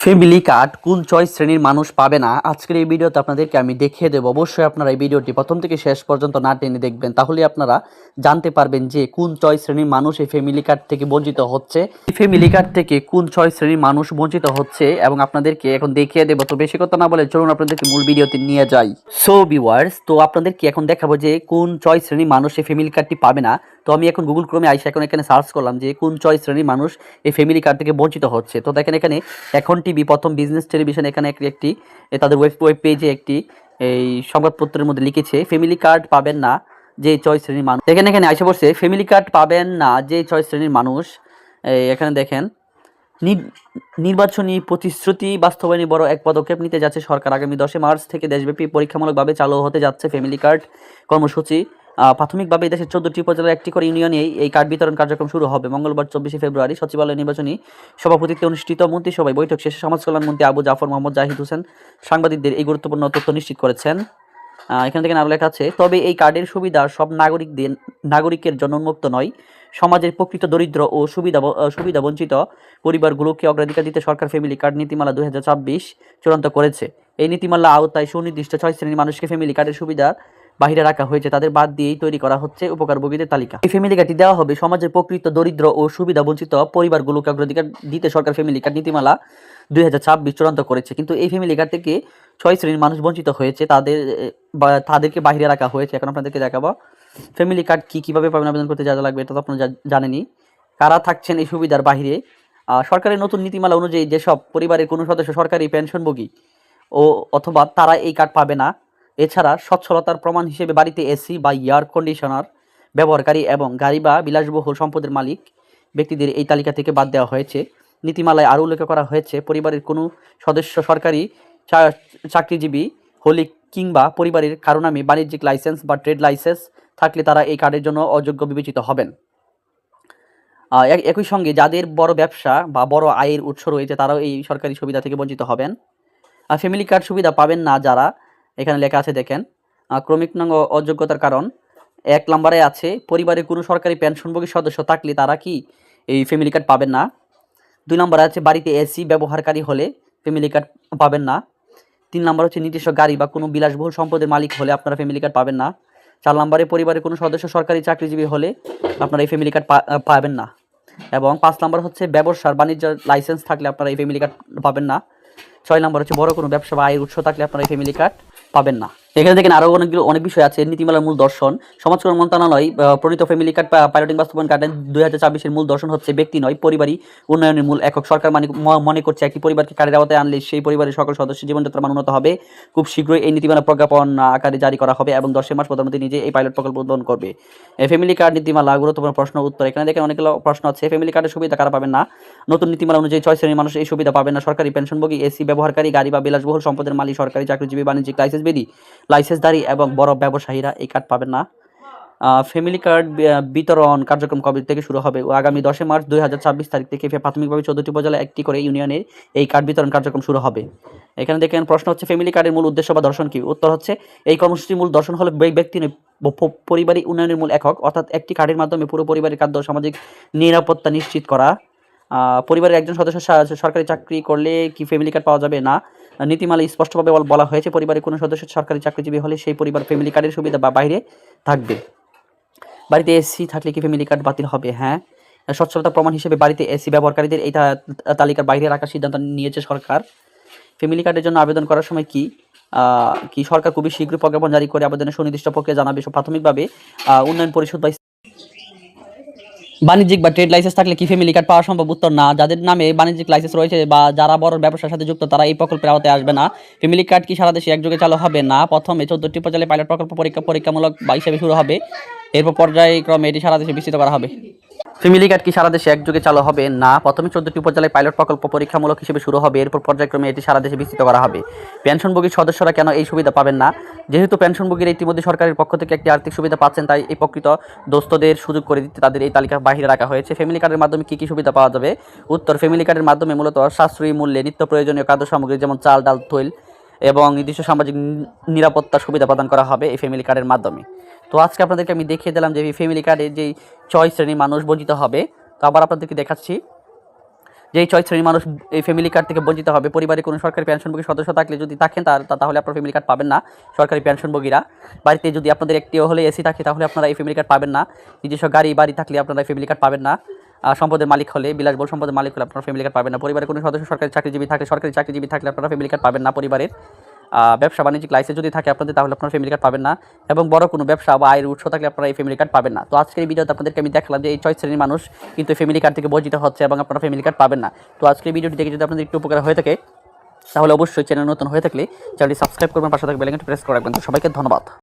Family card কোন choice শ্রেণীর মানুষ পাবে না আজকের এই ভিডিওতে আপনাদেরকে আমি দেখিয়ে দেবো। অবশ্যই আপনারা এই ভিডিওটি প্রথম থেকে শেষ পর্যন্ত না টেনে দেখবেন, তাহলে আপনারা জানতে পারবেন যে কোন চয়েস শ্রেণীর মানুষ এই ফ্যামিলি কার্ড থেকে বঞ্চিত হচ্ছে। এই ফ্যামিলি কার্ড থেকে কোন চয়েস শ্রেণীর মানুষ বঞ্চিত হচ্ছে এবং আপনাদেরকে এখন দেখিয়ে দেবো। তো বেশি কথা না বলে চলুন আপনাদেরকে মূল ভিডিওতে নিয়ে যাই। সো ভিউয়ার্স, তো আপনাদেরকে এখন দেখাবো যে কোন চয়েস শ্রেণীর মানুষ এই ফ্যামিলি কার্ডটি পাবে না। তো আমি এখন গুগল ক্রোমে আইসা এখন এখানে সার্চ করলাম যে কোন চয়েস শ্রেণীর মানুষ এই ফ্যামিলি কার্ড থেকে বঞ্চিত হচ্ছে। তো দেখেন এখানে এখন টিভি, প্রথম বিজনেস টেলিভিশন, এখানে একটি তাদের ওয়েব পেজে একটি এই সংবাদপত্রের মধ্যে লিখেছে ফ্যামিলি কার্ড পাবেন না যে চয়েস শ্রেণীর মানুষ। এখানে আইসা বলছে ফ্যামিলি কার্ড পাবেন না যে চয়েস শ্রেণীর মানুষ। এখানে দেখেন নির্বাচনী প্রতিশ্রুতি বাস্তবায়নে বড় এক পদক্ষেপ নিতে যাচ্ছে সরকার। আগামী 10 মার্চ থেকে দেশব্যাপী পরীক্ষামূলকভাবে চালু হতে যাচ্ছে ফ্যামিলি কার্ড কর্মসূচি। প্রাথমিকভাবে দেশের 14টি উপজেলার একটি করে ইউনিয়নে এই কার্ড বিতরণ কার্যক্রম শুরু হবে। মঙ্গলবার 24 ফেব্রুয়ারি সচিবালয় নির্বাচনী সভাপতিত্বে অনুষ্ঠিত মন্ত্রিসভায় বৈঠক শেষে সমাজ কল্যাণ মন্ত্রী আবু জাফর মোহাম্মদ জাহিদ হোসেন সাংবাদিকদের এই গুরুত্বপূর্ণ তথ্য নিশ্চিত করেছেন। এখান থেকে আরও লেখা আছে, তবে এই কার্ডের সুবিধা সব নাগরিকের জন্য উন্মুক্ত নয়। সমাজের প্রকৃত দরিদ্র ও সুবিধা বঞ্চিত পরিবারগুলোকে অগ্রাধিকার দিতে সরকার ফ্যামিলি কার্ড নীতিমালা 2026 চূড়ান্ত করেছে। এই নীতিমালা আওতায় সুনির্দিষ্ট 6 শ্রেণীর মানুষকে ফ্যামিলি কার্ডের সুবিধা বাহিরে রাখা হয়েছে। তাদের বাদ দিয়েই তৈরি করা হচ্ছে উপকারভোগীদের তালিকা। এই ফ্যামিলি কার্ডটি দেওয়া হবে সমাজের প্রকৃত দরিদ্র ও সুবিধা বঞ্চিত পরিবারগুলোকে অগ্রাধিকার দিতে সরকার ফ্যামিলি কার্ড নীতিমালা 2026 চূড়ান্ত করেছে। কিন্তু এই ফ্যামিলি কার্ড থেকে 6 শ্রেণীর মানুষ বঞ্চিত হয়েছে, তাদেরকে বাহিরে রাখা হয়েছে। এখন আপনাদেরকে দেখাবো ফ্যামিলি কার্ড কীভাবে পাবেন, আবেদন করতে যা লাগবে এটা তো আপনারা জানেনই। কারা থাকছেন এই সুবিধার বাহিরে? সরকারের নতুন নীতিমালা অনুযায়ী যেসব পরিবারের কোনো সদস্য সরকারি পেনশনভোগী অথবা তারা এই কার্ড পাবে না। এছাড়া সচ্ছলতার প্রমাণ হিসেবে বাড়িতে এসি বা এয়ার কন্ডিশনার ব্যবহারকারী এবং গাড়ি বা বিলাসবহুল সম্পদের মালিক ব্যক্তিদের এই তালিকা থেকে বাদ দেওয়া হয়েছে। নীতিমালায় আরও উল্লেখ করা হয়েছে, পরিবারের কোনো সদস্য সরকারি চাকরিজীবী হলে কিংবা পরিবারের কারো নামে বাণিজ্যিক লাইসেন্স বা ট্রেড লাইসেন্স থাকলে তারা এই কার্ডের জন্য অযোগ্য বিবেচিত হবেন। একই সঙ্গে যাদের বড় ব্যবসা বা বড় আয়ের উৎস রয়েছে তারাও এই সরকারি সুবিধা থেকে বঞ্চিত হবেন। ফ্যামিলি কার্ড সুবিধা পাবেন না যারা, এখানে লেখা আছে দেখেন ক্রমিক নং অযোগ্যতার কারণ। 1 নম্বরে আছে পরিবারের কোনো সরকারি পেনশনভোগী সদস্য থাকলে তারা কি এই ফ্যামিলি কার্ড পাবেন না। 2 নম্বরে আছে বাড়িতে এসি ব্যবহারকারী হলে ফ্যামিলি কার্ড পাবেন না। 3 নম্বর হচ্ছে নিজস্ব গাড়ি বা কোনো বিলাসবহুল সম্পদের মালিক হলে আপনারা ফ্যামিলি কার্ড পাবেন না। 4 নম্বরে পরিবারের কোনো সদস্য সরকারি চাকরিজীবী হলে আপনারা এই ফ্যামিলি কার্ড পাবেন না। এবং 5 নম্বর হচ্ছে ব্যবসার বাণিজ্য লাইসেন্স থাকলে আপনারা এই ফ্যামিলি কার্ড পাবেন না। 6 নম্বর হচ্ছে বড় কোনো ব্যবসা বা আয়ের উৎস থাকলে আপনারা এই ফ্যামিলি কার্ড পাবেন না। এখানে দেখেন আরও অনেক বিষয় আছে। নীতিমালার মূল দর্শন, সমাজ কল্যাণ মন্ত্রণালয় প্রণীত ফ্যামিলি কার্ড পাইলটিং বাস্তবায়ন গাইডলাইন 2024 মূল দর্শন হচ্ছে ব্যক্তি নয় পরিবারই উন্নয়নের মূল একক। সরকার মনে করছে একটি পরিবারকে কার্ডের আওতায় আনলে সেই পরিবারের সকল সদস্যের জীবনযাত্রার মান উন্নত হবে। খুব শীঘ্রই এই নীতিমালা প্রজ্ঞাপন আকারে জারি করা হবে এবং 10 মাস প্রধানমন্ত্রী নিজে এই পাইলট প্রকল্প উদ্বোধন করবে। ফ্যামিলি কার্ড নীতিমালা গুরুত্বপূর্ণ প্রশ্ন উত্তর। এখানে দেখেন অনেকগুলো প্রশ্ন আছে। ফ্যামিলি কার্ডের সুবিধা কারা পাবেন না? নতুন নীতিমালা অনুযায়ী 6 শ্রেণীর মানুষ এই সুবিধা পাবেন না। সরকারি পেনশনভোগী, এসি ব্যবহারকারী, গাড়ি বা বিলাসবহুল সম্পদের মালিক, সরকারি চাকরিজীবী, বাণিজ্যিক লাইসেন্সধারী এবং বড় ব্যবসায়ীরা এই কার্ড পাবেন না। ফ্যামিলি কার্ড বিতরণ কার্যক্রম কবে থেকে শুরু হবে? আগামী 10 মার্চ 2026 তারিখ থেকে প্রাথমিকভাবে 14টি উপজেলায় একটি করে ইউনিয়নে এই কার্ড বিতরণ কার্যক্রম শুরু হবে। এখানে দেখেন প্রশ্ন হচ্ছে ফ্যামিলি কার্ডের মূল উদ্দেশ্য বা দর্শন কি? উত্তর হচ্ছে এই কর্মসূচির মূল দর্শন হলো ব্যক্তি পরিবারিক উন্নয়নের মূল একক, অর্থাৎ একটি কার্ডের মাধ্যমে পুরো পরিবারের খাদ্য সামাজিক নিরাপত্তা নিশ্চিত করা। পরিবারের একজন সদস্য সরকারি চাকরি করলে কি ফ্যামিলি কার্ড পাওয়া যাবে না? নীতিমালায় স্পষ্টভাবে বলা হয়েছে পরিবারের কোনো সদস্য সরকারি চাকরিজীবী হলে সেই পরিবার ফ্যামিলি কার্ডের সুবিধা বা বাইরে থাকবে। বাড়িতে এসি থাকলে কি ফ্যামিলি কার্ড বাতিল হবে? হ্যাঁ। সচ্ছলতা প্রমাণ হিসেবে বাড়িতে এসি ব্যবহারকারীদের এই তালিকার বাইরে রাখার সিদ্ধান্ত নিয়েছে সরকার। ফ্যামিলি কার্ডের জন্য আবেদন করার সময় কি সরকার খুবই শীঘ্রই প্রজ্ঞাপন জারি করে আবেদনের সুনির্দিষ্ট প্রক্রিয়া জানাবে। প্রাথমিকভাবে উন্নয়ন পরিষদ বা বাণিজ্যিক বা ট্রেড লাইসেন্স থাকলে কি ফ্যামিলি কার্ড পাওয়া সম্ভব? উত্তর না। যাদের নামে বাণিজ্যিক লাইসেন্স রয়েছে বা যারা বড় ব্যবসার সাথে যুক্ত তারা এই প্রকল্পের আওতায় আসবে না। ফ্যামিলি কার্ড কি সারা দেশে একযোগে চালু হবে? না। প্রথমে 14টি উপজেলায় পাইলট প্রকল্প পরীক্ষামূলক হিসেবে শুরু হবে। এরপর পর্যায়ক্রমে এটি সারা দেশে বিস্তৃত করা হবে। ফ্যামিলি কার্ড কি সারা দেশে একযোগে চালু হবে? না। প্রথমে 14টি উপজেলায় পাইলট প্রকল্প পরীক্ষামূলক হিসেবে শুরু হবে। এরপর পর্যায়ক্রমে এটি সারা দেশে বিস্তৃত করা হবে। পেনশনভোগী সদস্যরা কেন এই সুবিধা পাবেন না? যেহেতু পেনশনভোগীরা ইতিমধ্যে সরকারের পক্ষ থেকে একটি আর্থিক সুবিধা পাচ্ছেন, তাই এই প্রকৃত দোস্তদের সুযোগ করে দিতে তাদের এই তালিকা বাহিরে রাখা হয়েছে। ফ্যামিলি কার্ডের মাধ্যমে কী সুবিধা পাওয়া যাবে? উত্তর, ফ্যামিলি কার্ডের মাধ্যমে মূলত সাশ্রয়ী মূল্যে নিত্য প্রয়োজনীয় খাদ্য সামগ্রী যেমন চাল, ডাল, তৈল এবং নির্দিষ্ট সামাজিক নিরাপত্তা সুবিধা প্রদান করা হবে এই ফ্যামিলি কার্ডের মাধ্যমে। তো আজকে আপনাদেরকে আমি দেখিয়ে দিলাম যে এই ফ্যামিলি কার্ডে যেই 6 শ্রেণীর মানুষ বঞ্চিত হবে। তো আবার আপনাদেরকে দেখাচ্ছি যেই 6 শ্রেণীর মানুষ এই ফ্যামিলি কার্ড থেকে বঞ্চিত হবে, পরিবারে কোনো সরকারি পেনশনভোগী সদস্য থাকলে যদি থাকেন তাহলে আপনারা ফ্যামিলি কার্ড পাবেন না। সরকারি পেনশনভোগীরা বাড়িতে যদি আপনাদের একটিও হলে এসি থাকে তাহলে আপনারা এই ফ্যামিলি কার্ড পাবেন না। নিজস্ব বাড়ি থাকলে আপনারা এই ফ্যামিলি কার্ড পাবেন না। সম্পদের মালিক হলে, বিলাসবহুল সম্পদের মালিক হলে আপনারা ফ্যামিলি কার্ড পাবেন না। পরিবারের কোনো সদস্য সরকারি চাকরিজীবী থাকলে আপনারা ফ্যামিলি কার্ড পাবেন না। পরিবারের ব্যবসা বাণিজ্যিক লাইসেন্স যদি থাকে আপনাদের তাহলে আপনারা ফ্যামিলি কার্ড পাবেন না। এবং বড় কোনো ব্যবসা বা আয়ের উৎস থাকলে আপনারা এই ফ্যামিলি কার্ড পাবেন না। তো আজকের এই ভিডিওতে আপনাদেরকে আমি দেখালাম যে এই 6 শ্রেণীর মানুষ কিন্তু ফ্যামিলি কার্ড থেকে বঞ্চিত হচ্ছে এবং আপনারা ফ্যামিলি কার্ড পাবেন না। তো আজকের ভিডিওটি দেখে যদি আপনাদের একটু উপকার হয়ে থাকে তাহলে অবশ্যই চ্যানেল নতুন হয়ে থাকলে চ্যানেলটি সাবস্ক্রাইব করবেন, পাশে থাকা বেল আইকনটি প্রেস করে রাখবেন। তো সবাইকে ধন্যবাদ।